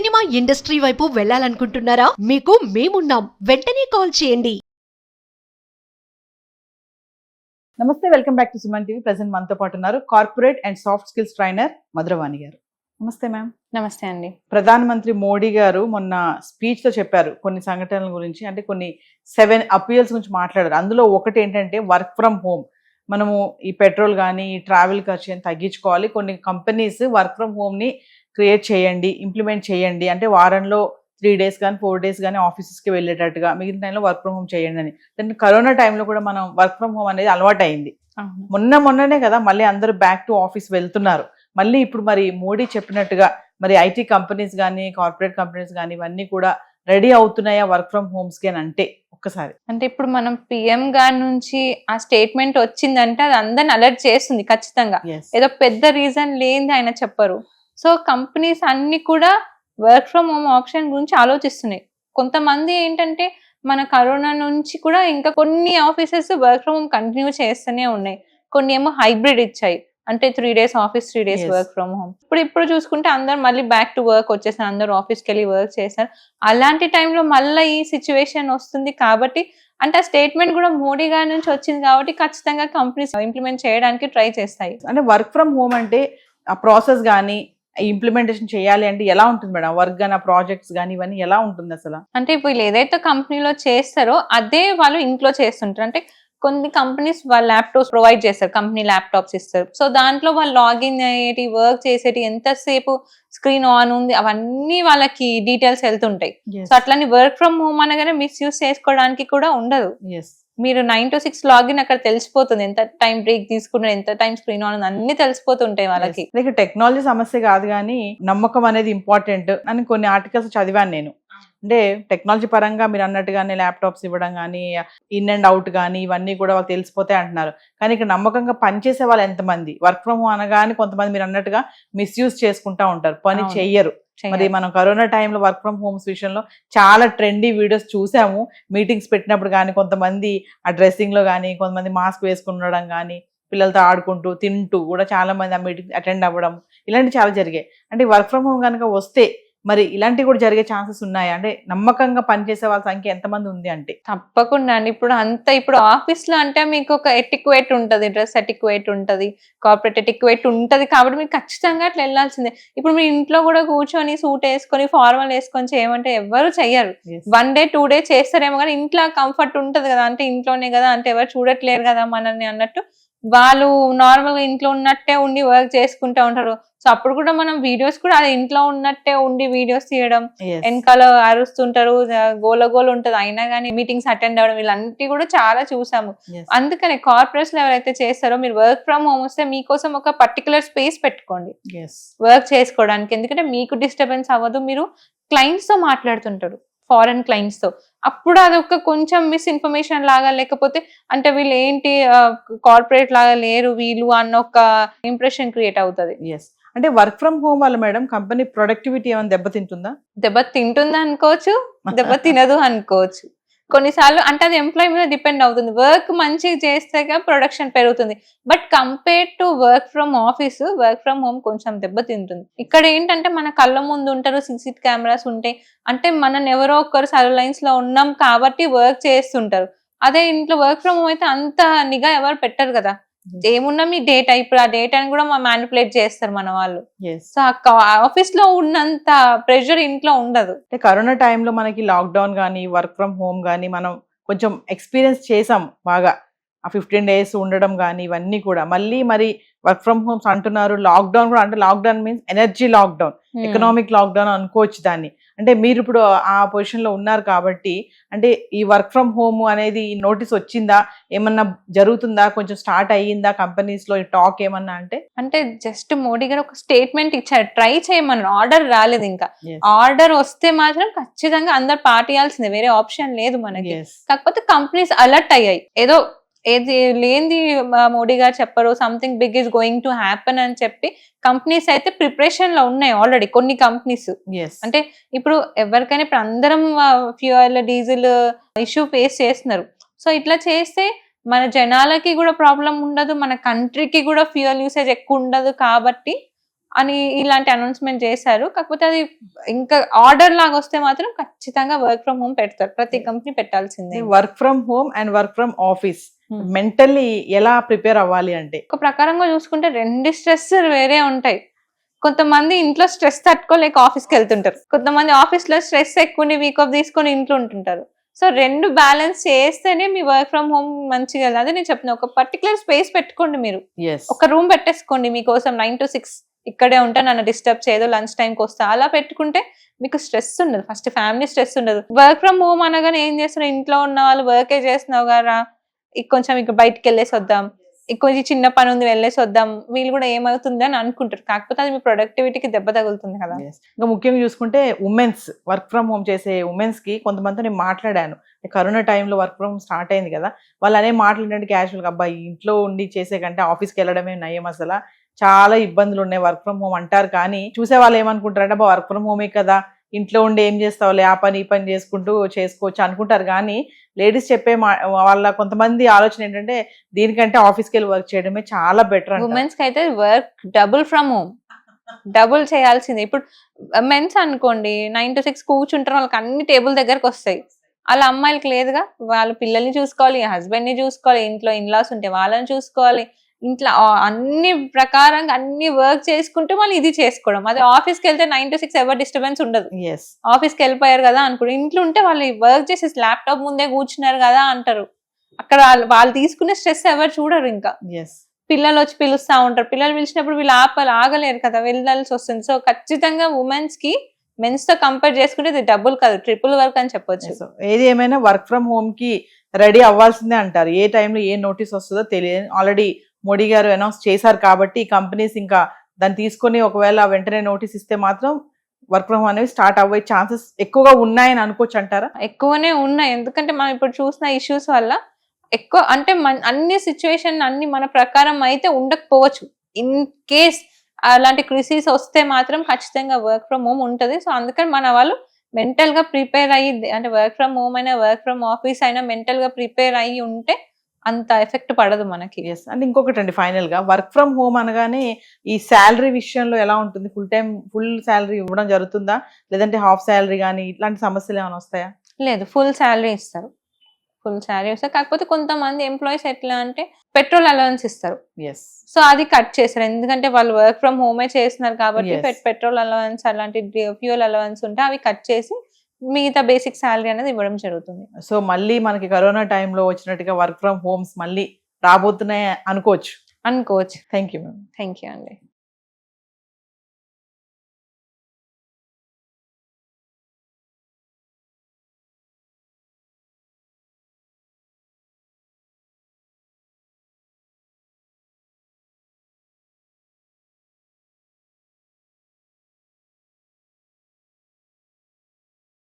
Cinema industry వైపు వెళ్ళాలనుకుంటున్నారా? మీకు మేమున్నాం. వెంటనే కాల్ చేయండి. నమస్తే, welcome back to Suman TV. Present మనతో పాటు ఉన్నారు corporate and soft skills trainer Madhuravani గారు. నమస్తే మ్యామ్. నమస్తే అండి. ప్రధానమంత్రి మోడీ గారు మొన్న స్పీచ్ లో చెప్పారు కొన్ని సంఘటనల గురించి, అంటే కొన్ని 7 అపీల్స్ గురించి మాట్లాడారు. అందులో ఒకటి ఏంటంటే వర్క్ ఫ్రమ్ హోమ్. మనము ఈ పెట్రోల్ కానీ ఈ ట్రావెల్ ఖర్చు అని తగ్గించుకోవాలి. కొన్ని కంపెనీస్ వర్క్ ఫ్రమ్ హోమ్ ని క్రియేట్ చేయండి, ఇంప్లిమెంట్ చేయండి, అంటే వారంలో 3 days కానీ 4 days కానీ ఆఫీసెస్కి వెళ్ళేటట్టుగా, మిగిలిన టైంలో వర్క్ ఫ్రమ్ హోమ్ చేయండి అని. దాని కరోనా టైంలో కూడా మనం వర్క్ ఫ్రమ్ హోమ్ అనేది అలవాటు అయింది. మొన్ననే కదా మళ్ళీ అందరూ బ్యాక్ టు ఆఫీస్ వెళ్తున్నారు. మళ్ళీ ఇప్పుడు మరి మోడీ చెప్పినట్టుగా మరి ఐటీ కంపెనీస్ కానీ కార్పొరేట్ కంపెనీస్ కానీ ఇవన్నీ కూడా రెడీ అవుతున్నాయా వర్క్ ఫ్రమ్ హోమ్స్ కి అని అంటే ఒక్కసారి? అంటే ఇప్పుడు మనం పిఎం గారి నుంచి ఆ స్టేట్మెంట్ వచ్చిందంటే అది అందరిని అలర్ట్ చేస్తుంది ఖచ్చితంగా. ఏదో పెద్ద రీజన్ లేని ఆయన చెప్పరు. సో కంపెనీస్ అన్ని కూడా వర్క్ ఫ్రమ్ హోమ్ ఆప్షన్ గురించి ఆలోచిస్తున్నాయి. కొంతమంది ఏంటంటే మన కరోనా నుంచి కూడా ఇంకా కొన్ని offices work from home continue చేస్తూనే ఉన్నాయి. కొన్ని ఏమో హైబ్రిడ్ ఇచ్చాయి, అంటే 3 days office 3 days work from home. ఇప్పుడు చూసుకుంటే అందరు మళ్ళీ బ్యాక్ టు వర్క్ వచ్చేసారు, అందరూ ఆఫీస్కి వెళ్ళి వర్క్ చేస్తారు. అలాంటి టైంలో మళ్ళీ ఈ సిచ్యువేషన్ వస్తుంది కాబట్టి, అంటే ఆ స్టేట్మెంట్ కూడా మోడీ గారి నుంచి వచ్చింది కాబట్టి ఖచ్చితంగా కంపెనీస్ ఇంప్లిమెంట్ చేయడానికి ట్రై చేస్తాయి. అంటే వర్క్ ఫ్రమ్ హోమ్ అంటే ఆ ప్రాసెస్ కానీ ఇంప్లిమెంటేషన్ చేయాలి అంటే ఎలా ఉంటుంది మేడం? వర్క్ కానీ ఆ ప్రాజెక్ట్స్ కానీ ఇవన్నీ ఎలా ఉంటుంది అసలు? అంటే ఇప్పుడు ఏదైతే కంపెనీలో చేస్తారో అదే వాళ్ళు ఇంట్లో చేస్తుంటారు. అంటే కొన్ని కంపెనీస్ వాళ్ళ ల్యాప్టాప్స్ ప్రొవైడ్ చేస్తారు, కంపెనీ ల్యాప్టాప్స్ ఇస్తారు. సో దాంట్లో వాళ్ళు లాగిన్ అయ్యేటి, వర్క్ చేసేటి, ఎంతసేపు స్క్రీన్ ఆన్ ఉంది అవన్నీ వాళ్ళకి డీటెయిల్స్ వెళ్తుంటాయి. సో అట్లని వర్క్ ఫ్రమ్ హోమ్ అనగానే మిస్యూజ్ చేసుకోవడానికి కూడా ఉండదు. మీరు 9 to 6 లాగిన్ అక్కడ తెలిసిపోతుంది, ఎంత టైం బ్రేక్ తీసుకున్నారు, ఎంత టైం స్క్రీన్ ఆన్ ఉంది, అన్ని తెలిసిపోతుంటాయి వాళ్ళకి. టెక్నాలజీ సమస్య కాదు కానీ నమ్మకం అనేది ఇంపార్టెంట్ అని కొన్ని ఆర్టికల్స్ చదివాను నేను. అంటే టెక్నాలజీ పరంగా మీరు అన్నట్టుగానే ల్యాప్టాప్స్ ఇవ్వడం కానీ ఇన్ అండ్ అవుట్ కానీ ఇవన్నీ కూడా వాళ్ళు తెలిసిపోతాయి అంటున్నారు. కానీ ఇక్కడ నమ్మకంగా పనిచేసే వాళ్ళు ఎంతమంది? వర్క్ ఫ్రమ్ హోమ్ అనగానే కొంతమంది మీరు అన్నట్టుగా మిస్యూజ్ చేసుకుంటా ఉంటారు, పని చెయ్యరు. మరి మనం కరోనా టైంలో వర్క్ ఫ్రమ్ హోమ్స్ విషయంలో చాలా ట్రెండీ వీడియోస్ చూసాము. మీటింగ్స్ పెట్టినప్పుడు కానీ కొంతమంది ఆ డ్రెస్సింగ్ లో కానీ కొంతమంది మాస్క్ వేసుకుని ఉండడం కానీ, పిల్లలతో ఆడుకుంటూ తింటూ కూడా చాలా మంది ఆ మీటింగ్ అటెండ్ అవ్వడం, ఇలాంటివి చాలా జరిగాయి. అంటే వర్క్ ఫ్రమ్ హోమ్ కనుక వస్తే మరి ఇలాంటివి కూడా జరిగే ఛాన్సెస్ ఉన్నాయా? అంటే నమ్మకంగా పనిచేసే వాళ్ళ సంఖ్య ఎంతమంది ఉంది అంటే? తప్పకుండా అండి. ఇప్పుడు ఆఫీస్ లో అంటే మీకు ఒక ఎటిక్వేట్ ఉంటది, డ్రెస్ ఎటిక్వేట్ ఉంటది, కార్పొరేట్ ఎటిక్వేట్ ఉంటది, కాబట్టి మీరు ఖచ్చితంగా అట్లా వెళ్ళాల్సిందే. ఇప్పుడు మీరు ఇంట్లో కూడా కూర్చొని సూట్ వేసుకొని ఫార్మల్ వేసుకొని చేయమంటే ఎవరు చెయ్యరు. 1 day 2 days చేస్తారేమో కానీ ఇంట్లో కంఫర్ట్ ఉంటది కదా, అంటే ఇంట్లోనే కదా, అంటే ఎవరు చూడట్లేరు కదా మనల్ని అన్నట్టు వాళ్ళు నార్మల్ గా ఇంట్లో ఉన్నట్టే ఉండి వర్క్ చేసుకుంటూ ఉంటారు. సో అప్పుడు కూడా మనం వీడియోస్ కూడా అది ఇంట్లో ఉన్నట్టే ఉండి వీడియోస్ తీయడం, వెనకాల అరుస్తుంటారు, గోల ఉంటది, అయినా కానీ మీటింగ్స్ అటెండ్ అవ్వడం, ఇలాంటివి కూడా చాలా చూసాము. అందుకనే కార్పొరేట్స్ లో ఎవరైతే చేస్తారో మీరు వర్క్ ఫ్రమ్ హోమ్ వస్తే మీకోసం ఒక పర్టికులర్ స్పేస్ పెట్టుకోండి వర్క్ చేసుకోవడానికి. ఎందుకంటే మీకు డిస్టర్బెన్స్ అవ్వదు, మీరు క్లయింట్స్ తో మాట్లాడుతుంటారు, ఫారెన్ క్లయింట్స్ తో. అప్పుడు అదొక కొంచెం మిస్ఇన్ఫర్మేషన్ లాగా, లేకపోతే అంటే వీళ్ళు ఏంటి కార్పొరేట్ లాగా లేరు వీళ్ళు అన్న ఒక ఇంప్రెషన్ క్రియేట్ అవుతుంది. అంటే వర్క్ ఫ్రమ్ హోమ్ వల్ల మేడం కంపెనీ ప్రొడక్టివిటీ ఏమైనా దెబ్బతింటుందా? దెబ్బతింటుందా అనుకోవచ్చు, దెబ్బతినదు అనుకోవచ్చు. కొన్నిసార్లు అంటే అది ఎంప్లాయీ మీద డిపెండ్ అవుతుంది. వర్క్ మంచిగా చేస్తే ప్రొడక్షన్ పెరుగుతుంది. But compare to work from office, work from home కొంచెం దెబ్బతింటుంది. ఇక్కడ ఏంటంటే మన కళ్ళ ముందు ఉంటారు, CCTV కెమెరాస్ ఉంటాయి, అంటే మనం ఎవరో ఒకరు సర్వైలెన్స్ లో ఉన్నాం కాబట్టి వర్క్ చేస్తుంటారు. అదే ఇంట్లో వర్క్ ఫ్రమ్ హోమ్ అయితే అంత నిఘా ఎవరు పెట్టరు కదా, ఏమున్నా మీ డేటా, ఇప్పుడు ఆ డేటాని కూడా మ్యానిపులేట్ చేస్తారు మన వాళ్ళు. సో ఆఫీస్ లో ఉన్నంత ప్రెషర్ ఇంట్లో ఉండదు. కరోనా టైంలో మనకి లాక్డౌన్ కానీ వర్క్ ఫ్రమ్ హోమ్ కానీ మనం కొంచెం ఎక్స్పీరియన్స్ చేసాం బాగా. ఆ 15 days ఉండడం కానీ ఇవన్నీ కూడా మళ్ళీ మరి వర్క్ ఫ్రమ్ హోమ్స్ అంటున్నారు. లాక్డౌన్ కూడా, అంటే lockdown means energy lockdown, economic lockdown అనుకోవచ్చు దాన్ని. అంటే మీరు ఇప్పుడు ఆ పొజిషన్ లో ఉన్నారు కాబట్టి, అంటే ఈ వర్క్ ఫ్రమ్ హోమ్ అనేది నోటీస్ వచ్చిందా, ఏమన్నా జరుగుతుందా, కొంచెం స్టార్ట్ అయ్యిందా కంపెనీస్ లో ఈ టాక్ ఏమన్నా? అంటే జస్ట్ మోడీ గారు ఒక స్టేట్మెంట్ ఇచ్చారు, ట్రై చేయమన్నారు, ఆర్డర్ రాలేదు ఇంకా. ఆర్డర్ వస్తే మాత్రం ఖచ్చితంగా అందరు పాటియాల్సిందే, వేరే ఆప్షన్ లేదు మనకి. కాకపోతే కంపెనీస్ అలర్ట్ అయ్యాయి, ఏది లేనిది మోడీ గారు చెప్పరు, something big is going to happen అని చెప్పి కంపెనీస్ అయితే ప్రిపరేషన్ లో ఉన్నాయి ఆల్రెడీ కొన్ని కంపెనీస్. అంటే ఇప్పుడు ఎవరికైనా ఇప్పుడు అందరం ఫ్యూయల్ డీజిల్ ఇష్యూ ఫేస్ చేస్తున్నారు. సో ఇట్లా చేస్తే మన జనాలకి కూడా ప్రాబ్లం ఉండదు, మన కంట్రీకి కూడా ఫ్యూయల్ యూసేజ్ ఎక్కువ ఉండదు. కాబట్టి అని ఇలాంటి అనౌన్స్మెంట్ చేశారు. కాకపోతే అది ఇంకా ఆర్డర్ లాగా వస్తే మాత్రం ఖచ్చితంగా వర్క్ ఫ్రమ్ హోమ్ పెడతారు. ప్రతి కంపెనీ పెట్టాల్సిందే. Work from home and work from office mentally ఎలా ప్రిపేర్ అవ్వాలి అంటే? ఒక ప్రకారంగా చూసుకుంటే రెండు స్ట్రెస్ వేరే ఉంటాయి. కొంతమంది ఇంట్లో స్ట్రెస్ తట్టుకోలేక ఆఫీస్కి వెళ్తుంటారు, కొంతమంది ఆఫీస్ లో స్ట్రెస్ ఎక్కువ వీక్ ఆఫ్ తీసుకొని ఇంట్లో ఉంటుంటారు. సో రెండు బ్యాలెన్స్ చేస్తేనే మీ వర్క్ ఫ్రమ్ హోమ్ మంచిగా. అదే నేను చెప్పిన ఒక పర్టికులర్ స్పేస్ పెట్టుకోండి. మీరు ఒక రూమ్ పెట్టేసుకోండి మీకోసం, 9 to 6 ఇక్కడే ఉంటా, నన్ను డిస్టర్బ్ చేయదు, లంచ్ టైంకి వస్తా, అలా పెట్టుకుంటే మీకు స్ట్రెస్ ఉండదు. ఫస్ట్ ఫ్యామిలీ స్ట్రెస్ ఉండదు. వర్క్ ఫ్రమ్ హోమ్ అనగానే ఏం చేస్తున్నారు, ఇంట్లో ఉన్న వాళ్ళు వర్కే చేస్తున్నావు కదా, కొంచెం ఇక బయటకు వెళ్ళేసి వద్దాం, కొంచెం చిన్న పని ఉంది వెళ్ళేసి వద్దాం, వీళ్ళు కూడా ఏమవుతుంది అని అనుకుంటారు. కాకపోతే అది మీ ప్రొడక్టివిటీకి దెబ్బ తగులుతుంది కదా. ఇంకా ముఖ్యంగా చూసుకుంటే ఉమెన్స్, వర్క్ ఫ్రమ్ హోమ్ చేసే ఉమెన్స్ కి కొంతమందితో నేను మాట్లాడాను. కరోనా టైంలో వర్క్ ఫ్రమ్ హోమ్ స్టార్ట్ అయింది కదా, వాళ్ళు అనే మాట్లాడండి క్యాజువల్గా, అబ్బాయి ఇంట్లో ఉండి చేసే కంటే ఆఫీస్కి వెళ్ళడమే నయం, అసలు చాలా ఇబ్బందులు ఉన్నాయి వర్క్ ఫ్రమ్ హోమ్ అంటారు. కానీ చూసే వాళ్ళు ఏమనుకుంటారంటే అబ్బా వర్క్ ఫ్రమ్ హోమే కదా, ఇంట్లో ఉండి ఏం చేస్తావులే, ఆ పని ఈ పని చేసుకుంటూ చేసుకోవచ్చు అనుకుంటారు. కానీ లేడీస్ చెప్పే వాళ్ళ కొంతమంది ఆలోచన ఏంటంటే దీనికంటే ఆఫీస్కి వెళ్ళి వర్క్ చేయడమే చాలా బెటర్. ఉమెన్స్ కి అయితే work double from home, double చేయాల్సిందే. ఇప్పుడు మెన్స్ అనుకోండి 9 to 6 కూర్చుంటారు, వాళ్ళకి అన్ని టేబుల్ దగ్గరకు వస్తాయి. అలా అమ్మాయిలకి లేదుగా, వాళ్ళ పిల్లల్ని చూసుకోవాలి, హస్బెండ్ ని చూసుకోవాలి, ఇంట్లో ఇన్లాస్ ఉంటే వాళ్ళని చూసుకోవాలి, ఇంట్లో అన్ని ప్రకారంగా అన్ని వర్క్ చేసుకుంటూ మళ్ళీ ఇది చేసుకోవడం. అదే ఆఫీస్కి వెళ్తే 9 to 6 ఎవరు డిస్టర్బెన్స్ ఉండదు. ఆఫీస్కి వెళ్ళిపోయారు కదా అనుకోండి, ఇంట్లో ఉంటే వాళ్ళు వర్క్ చేసి ల్యాప్టాప్ ముందే కూర్చున్నారు కదా అంటారు. అక్కడ వాళ్ళు తీసుకునే స్ట్రెస్ ఎవరు చూడరు. ఇంకా పిల్లలు వచ్చి పిలుస్తా ఉంటారు, పిల్లలు పిలిచినప్పుడు వీళ్ళు ఆగలేరు కదా, వెళ్ళాల్సి వస్తుంది. సో ఖచ్చితంగా ఉమెన్స్ కి మెన్స్ తో కంపేర్ చేసుకుంటే ఇది డబుల్ కాదు, ట్రిపుల్ వర్క్ అని చెప్పొచ్చు. ఏది ఏమైనా వర్క్ ఫ్రమ్ హోమ్ కి రెడీ అవ్వాల్సిందే అంటారు. ఏ టైంలో ఏ నోటీస్ వస్తుందో తెలియదు. ఆల్రెడీ మోడీ గారు అనౌన్స్ చేశారు కాబట్టి కంపెనీస్ ఇంకా దాన్ని తీసుకొని ఒకవేళ వెంటనే నోటీస్ ఇస్తే మాత్రం వర్క్ ఫ్రమ్ హోమ్ అనేవి స్టార్ట్ అవ్వే ఛాన్సెస్ ఎక్కువగా ఉన్నాయని అనుకోవచ్చు అంటారా? ఎక్కువనే ఉన్నాయి. ఎందుకంటే మనం ఇప్పుడు చూసిన ఇష్యూస్ వల్ల ఎక్కువ అంటే అన్ని సిచ్యువేషన్ అన్ని మన ప్రకారం అయితే ఉండకపోవచ్చు. ఇన్ కేస్ అలాంటి క్రిసిస్ వస్తే మాత్రం ఖచ్చితంగా వర్క్ ఫ్రమ్ హోమ్ ఉంటుంది. సో అందుకని మన వాళ్ళు మెంటల్ గా ప్రిపేర్ అయ్యి, అంటే వర్క్ ఫ్రమ్ హోమ్ అయినా వర్క్ ఫ్రమ్ ఆఫీస్ అయినా మెంటల్ గా ప్రిపేర్ అయ్యి ఉంటే అంత ఎఫెక్ట్ పడదు మనకి. అండ్ ఇంకొకటి అండి, ఫైనల్ గా వర్క్ ఫ్రమ్ హోమ్ అనగానే ఈ శాలరీ విషయంలో ఎలా ఉంటుంది? ఫుల్ శాలరీ ఇవ్వడం జరుగుతుందా, లేదంటే హాఫ్ శాలరీ కానీ ఇట్లాంటి సమస్యలు ఏమైనా వస్తాయా? లేదు, ఫుల్ శాలరీ ఇస్తారు. ఫుల్ శాలరీ వస్తారు. కాకపోతే కొంతమంది ఎంప్లాయీస్ ఎట్లా అంటే పెట్రోల్ అలవెన్స్ ఇస్తారు. సో అది కట్ చేస్తారు, ఎందుకంటే వాళ్ళు వర్క్ ఫ్రమ్ హోమే చేస్తున్నారు కాబట్టి పెట్రోల్ అలవెన్స్ అలాంటి ఫ్యూయల్ అలవెన్స్ ఉంటే అవి కట్ చేసి మిగతా బేసిక్ శాలరీ అనేది ఇవ్వడం జరుగుతుంది. సో మళ్ళీ మనకి కరోనా టైంలో వచ్చినట్టుగా వర్క్ ఫ్రమ్ హోమ్స్ మళ్ళీ రాబోతున్నాయి అనుకోవచ్చు. అనుకోవచ్చు. Thank you ma'am. Thank you అండి.